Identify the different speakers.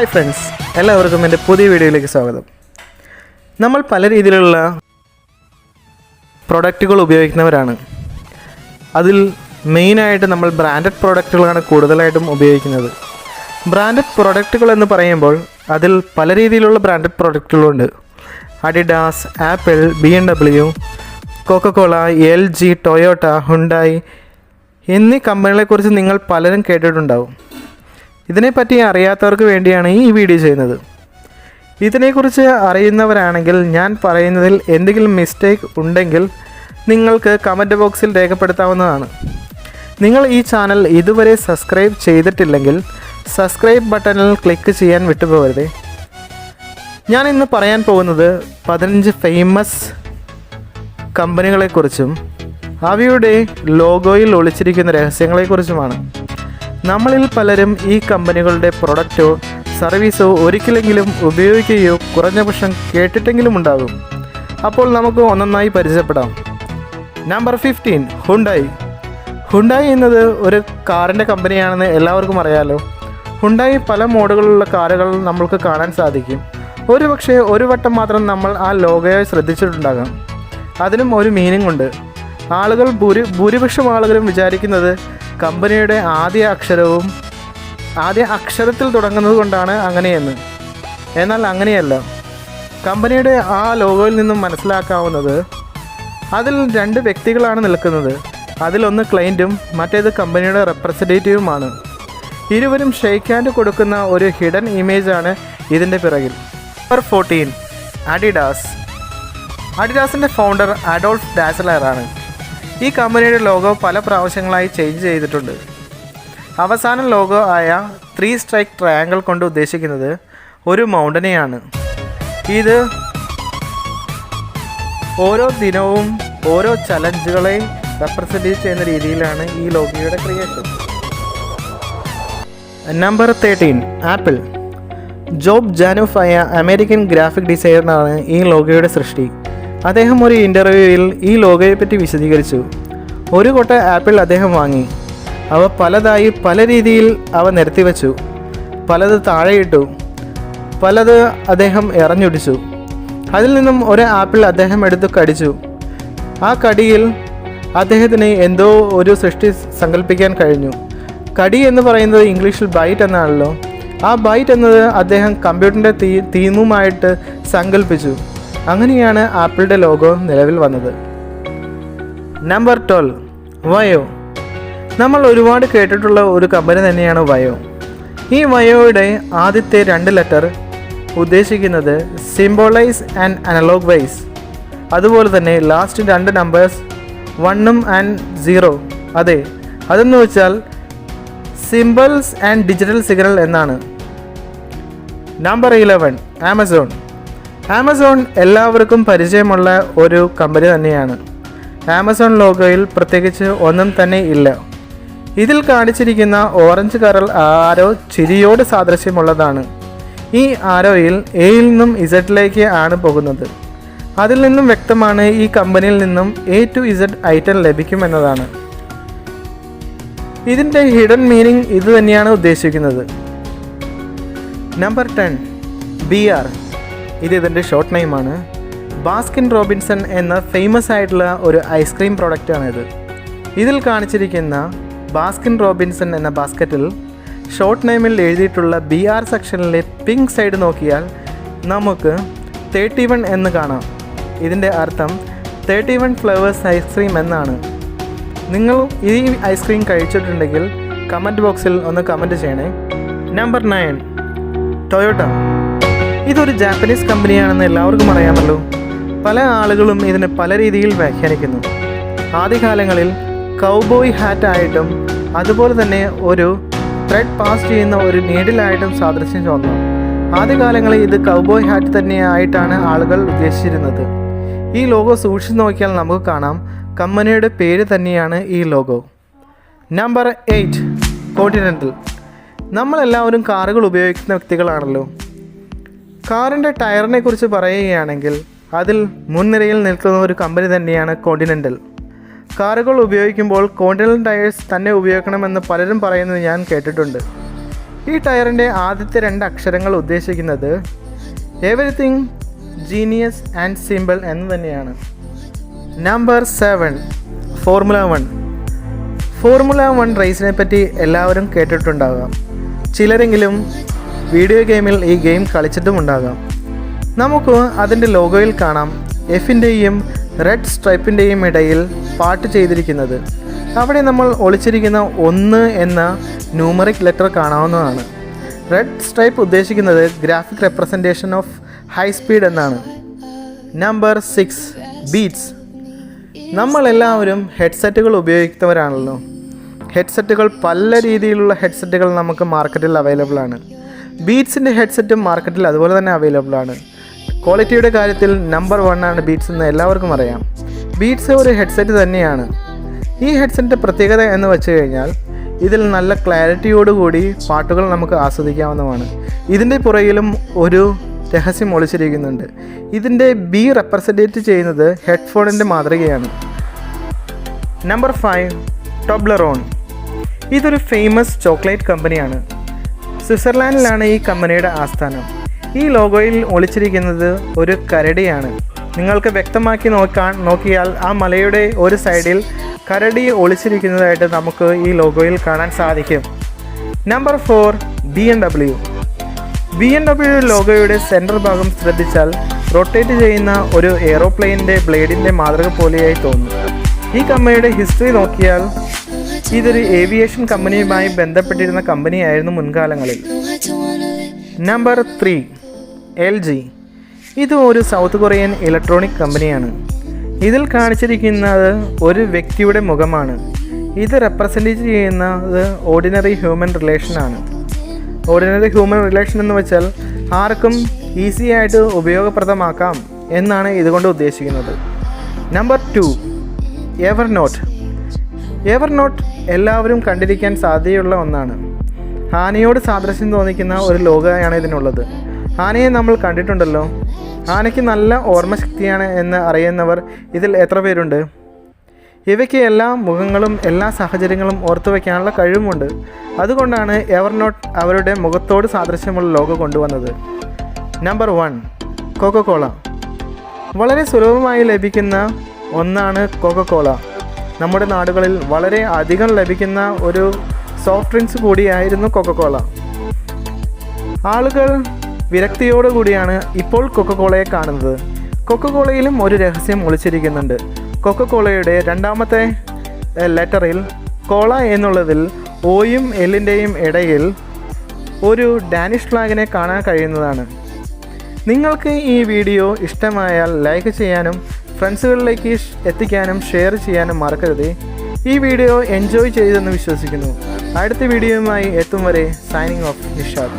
Speaker 1: Hi friends, എല്ലാവർക്കും എൻ്റെ പുതിയ വീഡിയോയിലേക്ക് സ്വാഗതം. നമ്മൾ പല രീതിയിലുള്ള പ്രൊഡക്റ്റുകൾ ഉപയോഗിക്കുന്നവരാണ്. അതിൽ മെയിനായിട്ട് നമ്മൾ ബ്രാൻഡഡ് പ്രൊഡക്റ്റുകളാണ് കൂടുതലായിട്ടും ഉപയോഗിക്കുന്നത്. ബ്രാൻഡഡ് പ്രൊഡക്റ്റുകൾ എന്ന് പറയുമ്പോൾ അതിൽ പല രീതിയിലുള്ള ബ്രാൻഡഡ് പ്രൊഡക്റ്റുകളുണ്ട്. Adidas, Apple, BMW, Coca Cola, LG, Toyota, Hyundai എന്നീ കമ്പനികളെക്കുറിച്ച് നിങ്ങൾ പലരും കേട്ടിട്ടുണ്ടാവും. ഇതിനെപ്പറ്റി അറിയാത്തവർക്ക് വേണ്ടിയാണ് ഈ വീഡിയോ ചെയ്യുന്നത്. ഇതിനെക്കുറിച്ച് അറിയുന്നവരാണെങ്കിൽ ഞാൻ പറയുന്നതിൽ എന്തെങ്കിലും മിസ്റ്റേക്ക് ഉണ്ടെങ്കിൽ നിങ്ങൾക്ക് കമൻറ്റ് ബോക്സിൽ രേഖപ്പെടുത്താവുന്നതാണ്. നിങ്ങൾ ഈ ചാനൽ ഇതുവരെ സബ്സ്ക്രൈബ് ചെയ്തിട്ടില്ലെങ്കിൽ സബ്സ്ക്രൈബ് ബട്ടണിൽ ക്ലിക്ക് ചെയ്യാൻ വിട്ടുപോകരുതേ. ഞാൻ ഇന്ന് പറയാൻ പോകുന്നത് 15 ഫേമസ് കമ്പനികളെക്കുറിച്ചും അവയുടെ ലോഗോയിൽ ഒളിച്ചിരിക്കുന്ന രഹസ്യങ്ങളെക്കുറിച്ചുമാണ്. നമ്മളിൽ പലരും ഈ കമ്പനികളുടെ പ്രൊഡക്റ്റോ സർവീസോ ഒരിക്കലെങ്കിലും ഉപയോഗിക്കുകയോ കുറഞ്ഞ പക്ഷം കേട്ടിട്ടെങ്കിലും ഉണ്ടാകും. അപ്പോൾ നമുക്ക് ഒന്നൊന്നായി പരിചയപ്പെടാം. Number 15, Hyundai. ഹുണ്ടായി എന്നത് ഒരു കാറിൻ്റെ കമ്പനിയാണെന്ന് എല്ലാവർക്കും അറിയാലോ. ഹുണ്ടായി പല മോഡലുകളുള്ള കാറുകൾ നമ്മൾക്ക് കാണാൻ സാധിക്കും. ഒരുപക്ഷെ ഒരു വട്ടം മാത്രം നമ്മൾ ആ ലോഗോയെ ശ്രദ്ധിച്ചിട്ടുണ്ടാകാം. അതിനും ഒരു മീനിങ് ഉണ്ട്. ഭൂരിപക്ഷം ആളുകളും വിചാരിക്കുന്നത് കമ്പനിയുടെ ആദ്യ അക്ഷരത്തിൽ തുടങ്ങുന്നത് കൊണ്ടാണ് അങ്ങനെയെന്ന്. എന്നാൽ അങ്ങനെയല്ല. കമ്പനിയുടെ ആ ലോഗോയിൽ നിന്നും മനസ്സിലാക്കാവുന്നത് അതിൽ 2 വ്യക്തികളാണ് നിൽക്കുന്നത്. അതിലൊന്ന് ക്ലയൻറ്റും മറ്റേത് കമ്പനിയുടെ റെപ്രസെൻറ്റേറ്റീവുമാണ്. ഇരുവരും ഷെയ്ക്ക് ഹാൻഡ് കൊടുക്കുന്ന ഒരു ഹിഡൻ ഇമേജാണ് ഇതിൻ്റെ പിറകിൽ. Number 14, Adidas. അഡിഡാസിൻ്റെ ഫൗണ്ടർ അഡോൾഫ് ഡാസ്ലറാണ്. ഈ കമ്പനിയുടെ ലോഗോ പല പ്രാവശ്യങ്ങളായി ചേഞ്ച് ചെയ്തിട്ടുണ്ട്. അവസാന ലോഗോ ആയ 3 സ്ട്രൈക്ക് ട്രയാങ്കിൾ കൊണ്ട് ഉദ്ദേശിക്കുന്നത് ഒരു മൗണ്ടനെയാണ്. ഇത് ഓരോ ദിനവും ഓരോ ചലഞ്ചുകളെ റെപ്രസെൻറ്റ് ചെയ്യുന്ന രീതിയിലാണ് ഈ ലോഗോയുടെ ക്രിയേഷൻ. Number 13, apple. ജോബ് ജാനുഫ് ആയ അമേരിക്കൻ ഗ്രാഫിക് ഡിസൈനറാണ് ഈ ലോഗോയുടെ സൃഷ്ടി. അദ്ദേഹം ഒരു ഇൻ്റർവ്യൂവിൽ ഈ ലോഗോയെപ്പറ്റി വിശദീകരിച്ചു. ഒരു കൊട്ട ആപ്പിൾ അദ്ദേഹം വാങ്ങി. അവ പലതായി പല രീതിയിൽ അവ നിരത്തി വച്ചു. പലത് താഴെയിട്ടു, പലത് അദ്ദേഹം എറിഞ്ഞൊടിച്ചു. അതിൽ നിന്നും ഒരു ആപ്പിൾ അദ്ദേഹം എടുത്ത് കടിച്ചു. ആ കടിയിൽ അദ്ദേഹത്തിന് എന്തോ ഒരു സൃഷ്ടി സങ്കല്പിക്കാൻ കഴിഞ്ഞു. കടി എന്ന് പറയുന്നത് ഇംഗ്ലീഷിൽ ബൈറ്റ് എന്നാണല്ലോ. ആ ബൈറ്റ് എന്നത് അദ്ദേഹം കമ്പ്യൂട്ടറിൻ്റെ തീമുമായിട്ട് സങ്കല്പിച്ചു. അങ്ങനെയാണ് ആപ്പിളിൻ്റെ ലോഗോ നിലവിൽ വന്നത്. നമ്പർ 12, വയോ. നമ്മൾ ഒരുപാട് കേട്ടിട്ടുള്ള ഒരു കമ്പനി തന്നെയാണ് വയോ. ഈ വയോയുടെ ആദ്യത്തെ 2 ലെറ്റർ ഉദ്ദേശിക്കുന്നത് സിംബോളൈസ് ആൻഡ് അനലോഗ് വൈസ്. അതുപോലെ തന്നെ ലാസ്റ്റ് 2 നമ്പേഴ്സ് 1 and 0. അതെ, അതെന്ന് വെച്ചാൽ സിംബൽസ് ആൻഡ് ഡിജിറ്റൽ സിഗ്നൽ എന്നാണ്. Number 11, Amazon. ആമസോൺ എല്ലാവർക്കും പരിചയമുള്ള ഒരു കമ്പനി തന്നെയാണ്. ആമസോൺ ലോഗോയിൽ പ്രത്യേകിച്ച് ഒന്നും തന്നെ ഇല്ല. ഇതിൽ കാണിച്ചിരിക്കുന്ന ഓറഞ്ച് കരൽ ആരോ ചിരിയോട് സാദൃശ്യമുള്ളതാണ്. ഈ ആരോയിൽ എയിൽ നിന്നും ഇസഡിലേക്ക് ആണ് പോകുന്നത്. അതിൽ നിന്നും വ്യക്തമാണ് ഈ കമ്പനിയിൽ നിന്നും A to Z ഐറ്റം ലഭിക്കുമെന്നതാണ്. ഇതിൻ്റെ ഹിഡൻ മീനിങ് ഇത് തന്നെയാണ് ഉദ്ദേശിക്കുന്നത്. Number 10, BR. ഇതിൻ്റെ ഷോർട്ട് നെയിമാണ്. ബാസ്കിൻ റോബിൻസൺ എന്ന ഫേമസ് ആയിട്ടുള്ള ഒരു ഐസ്ക്രീം പ്രോഡക്റ്റാണിത്. ഇതിൽ കാണിച്ചിരിക്കുന്ന ബാസ്കിൻ റോബിൻസൺ എന്ന ബാസ്ക്കറ്റിൽ ഷോർട്ട് നെയിമിൽ എഴുതിയിട്ടുള്ള BR സെക്ഷനിലെ പിങ്ക് സൈഡ് നോക്കിയാൽ നമുക്ക് 31 എന്ന് കാണാം. ഇതിൻ്റെ അർത്ഥം 31 ഫ്ലേവേഴ്സ് ഐസ്ക്രീം എന്നാണ്. നിങ്ങൾ ഈ ഐസ്ക്രീം കഴിച്ചിട്ടുണ്ടെങ്കിൽ കമൻറ്റ് ബോക്സിൽ ഒന്ന് കമൻറ്റ് ചെയ്യണേ. Number 9, Toyota. ഇതൊരു ജാപ്പനീസ് കമ്പനിയാണെന്ന് എല്ലാവർക്കും അറിയാമല്ലോ. പല ആളുകളും ഇതിനെ പല രീതിയിൽ വ്യാഖ്യാനിക്കുന്നു. ആദ്യകാലങ്ങളിൽ കൗബോയ് ഹാറ്റായിട്ടും അതുപോലെ തന്നെ ഒരു ത്രെഡ് പാസ് ചെയ്യുന്ന ഒരു നീഡിലായിട്ടും സാദൃശ്യം തോന്നുന്നു. ആദ്യകാലങ്ങളിൽ ഇത് കൗബോയ് ഹാറ്റ് തന്നെയായിട്ടാണ് ആളുകൾ ഉദ്ദേശിച്ചിരുന്നത്. ഈ ലോഗോ സൂക്ഷിച്ച് നോക്കിയാൽ നമുക്ക് കാണാം കമ്പനിയുടെ പേര് തന്നെയാണ് ഈ ലോഗോ. Number 8, continental. നമ്മളെല്ലാവരും കാറുകൾ ഉപയോഗിക്കുന്ന വ്യക്തികളാണല്ലോ. കാറിൻ്റെ ടയറിനെ കുറിച്ച് പറയുകയാണെങ്കിൽ അതിൽ മുൻനിരയിൽ നിൽക്കുന്ന ഒരു കമ്പനി തന്നെയാണ് കോണ്ടിനെൻ്റൽ. കാറുകൾ ഉപയോഗിക്കുമ്പോൾ കോണ്ടിനെൻ്റൽ ടയേഴ്സ് തന്നെ ഉപയോഗിക്കണമെന്ന് പലരും പറയുന്നത് ഞാൻ കേട്ടിട്ടുണ്ട്. ഈ ടയറിൻ്റെ ആദ്യത്തെ 2 അക്ഷരങ്ങൾ ഉദ്ദേശിക്കുന്നത് എവറിത്തിങ് ജീനിയസ് ആൻഡ് സിമ്പിൾ എന്ന് തന്നെയാണ്. Number 7, formula 1. ഫോർമുല 1 റേസിനെ പറ്റി എല്ലാവരും കേട്ടിട്ടുണ്ടാകാം. ചിലരെങ്കിലും വീഡിയോ ഗെയിമിൽ ഈ ഗെയിം കളിച്ചിട്ടുമുണ്ടാകാം. നമുക്ക് അതിൻ്റെ ലോഗോയിൽ കാണാം എഫിൻ്റെയും റെഡ് സ്ട്രൈപ്പിൻ്റെയും ഇടയിൽ പാട്ട് ചെയ്തിരിക്കുന്നത്. അവിടെ നമ്മൾ ഒളിച്ചിരിക്കുന്ന 1 എന്ന ന്യൂമറിക് ലെറ്റർ കാണാവുന്നതാണ്. റെഡ് സ്ട്രൈപ്പ് ഉദ്ദേശിക്കുന്നത് graphic representation of high speed എന്നാണ്. Number 6, Beats. നമ്മളെല്ലാവരും ഹെഡ്സെറ്റുകൾ ഉപയോഗിക്കുന്നവരാണല്ലോ. ഹെഡ്സെറ്റുകൾ പല രീതിയിലുള്ള ഹെഡ്സെറ്റുകൾ നമുക്ക് മാർക്കറ്റിൽ അവൈലബിൾ ആണ്. ബീറ്റ്സിൻ്റെ ഹെഡ്സെറ്റും മാർക്കറ്റിൽ അതുപോലെ തന്നെ അവൈലബിൾ ആണ്. ക്വാളിറ്റിയുടെ കാര്യത്തിൽ നമ്പർ 1 ആണ് ബീറ്റ്സ് എന്ന് എല്ലാവർക്കും അറിയാം. ബീറ്റ്സ് ഒരു ഹെഡ്സെറ്റ് തന്നെയാണ്. ഈ ഹെഡ്സെറ്റിൻ്റെ പ്രത്യേകത എന്ന് വെച്ച് കഴിഞ്ഞാൽ ഇതിൽ നല്ല ക്ലാരിറ്റിയോടുകൂടി പാട്ടുകൾ നമുക്ക് ആസ്വദിക്കാവുന്നതാണ്. ഇതിൻ്റെ പുറകിലും ഒരു രഹസ്യം ഒളിച്ചിരിക്കുന്നുണ്ട്. ഇതിൻ്റെ ബി റെപ്രസെൻറ്റേറ്റ് ചെയ്യുന്നത് ഹെഡ്ഫോണിൻ്റെ മാതൃകയാണ്. Number 5, Toblerone. ഇതൊരു ഫേമസ് ചോക്ലേറ്റ് കമ്പനിയാണ്. സ്വിറ്റ്സർലാൻഡിലാണ് ഈ കമ്പനിയുടെ ആസ്ഥാനം. ഈ ലോഗോയിൽ ഒളിച്ചിരിക്കുന്നത് ഒരു കരടിയാണ്. നിങ്ങൾക്ക് വ്യക്തമാക്കി നോക്കിയാൽ ആ മലയുടെ ഒരു സൈഡിൽ കരടി ഒളിച്ചിരിക്കുന്നതായിട്ട് നമുക്ക് ഈ ലോഗോയിൽ കാണാൻ സാധിക്കും. Number 4, BMW. BMW ലോഗോയുടെ സെൻട്രൽ ഭാഗം ശ്രദ്ധിച്ചാൽ റൊട്ടേറ്റ് ചെയ്യുന്ന ഒരു എയ്റോപ്ലെയിനിൻ്റെ ബ്ലേഡിൻ്റെ മാതൃക പോലെയായി തോന്നും. ഈ കമ്പനിയുടെ ഹിസ്റ്ററി നോക്കിയാൽ ഇതൊരു ഏവിയേഷൻ കമ്പനിയുമായി ബന്ധപ്പെട്ടിരുന്ന കമ്പനിയായിരുന്നു മുൻകാലങ്ങളിൽ. Number 3, LG. ഇത് ഒരു സൗത്ത് കൊറിയൻ ഇലക്ട്രോണിക് കമ്പനിയാണ്. ഇതിൽ കാണിച്ചിരിക്കുന്നത് ഒരു വ്യക്തിയുടെ മുഖമാണ്. ഇത് റെപ്രസെൻറ്റ് ചെയ്യുന്നത് ഓർഡിനറി ഹ്യൂമൻ റിലേഷനാണ്. ഓർഡിനറി ഹ്യൂമൻ റിലേഷൻ എന്ന് വെച്ചാൽ ആർക്കും ഈസി ആയിട്ട് ഉപയോഗപ്രദമാക്കാം എന്നാണ് ഇതുകൊണ്ട് ഉദ്ദേശിക്കുന്നത്. Number 2, Evernote. എവർനോട്ട് എല്ലാവരും കണ്ടിരിക്കാൻ സാധ്യതയുള്ള ഒന്നാണ്. ആനയോട് സാദൃശ്യം തോന്നിക്കുന്ന ഒരു ലോഗോയാണ് ഇതിനുള്ളത്. ആനയെ നമ്മൾ കണ്ടിട്ടുണ്ടല്ലോ. ആനയ്ക്ക് നല്ല ഓർമ്മശക്തിയാണ് എന്ന് അറിയുന്നവർ ഇതിൽ എത്ര പേരുണ്ട്? ഇവയ്ക്ക് എല്ലാ മുഖങ്ങളും എല്ലാ സാഹചര്യങ്ങളും ഓർത്തു വയ്ക്കാനുള്ള കഴിവുമുണ്ട്. അതുകൊണ്ടാണ് എവർനോട്ട് അവരുടെ മുഖത്തോട് സാദൃശ്യമുള്ള ലോഗോ കൊണ്ടുവന്നത്. Number 1, Coca Cola. വളരെ സുലഭമായി ലഭിക്കുന്ന ഒന്നാണ് കൊക്കക്കോള. നമ്മുടെ നാടുകളിൽ വളരെ അധികം ലഭിക്കുന്ന ഒരു സോഫ്റ്റ് ഡ്രിങ്ക്സ് കൂടിയായിരുന്നു കൊക്കക്കോള. ആളുകൾ വിരക്തിയോടുകൂടിയാണ് ഇപ്പോൾ കൊക്കക്കോളയെ കാണുന്നത്. കൊക്കക്കോളയിലും ഒരു രഹസ്യം ഒളിച്ചിരിക്കുന്നുണ്ട്. കൊക്കക്കോളയുടെ 2ാമത്തെ ലെറ്ററിൽ കോള എന്നുള്ളതിൽ ഓയും എല്ലിൻ്റെയും ഇടയിൽ ഒരു ഡാനിഷ് ഫ്ലാഗിനെ കാണാൻ കഴിയുന്നതാണ്. നിങ്ങൾക്ക് ഈ വീഡിയോ ഇഷ്ടമായാൽ ലൈക്ക് ചെയ്യാനും ഫ്രണ്ട്സുകളിലേക്ക് എത്തിക്കാനും ഷെയർ ചെയ്യാനും മറക്കരുത്. ഈ വീഡിയോ എൻജോയ് ചെയ്തെന്ന് വിശ്വസിക്കുന്നു. അടുത്ത വീഡിയോയുമായി എത്തും വരെ സൈനിങ് ഓഫ് നിഷാദ്.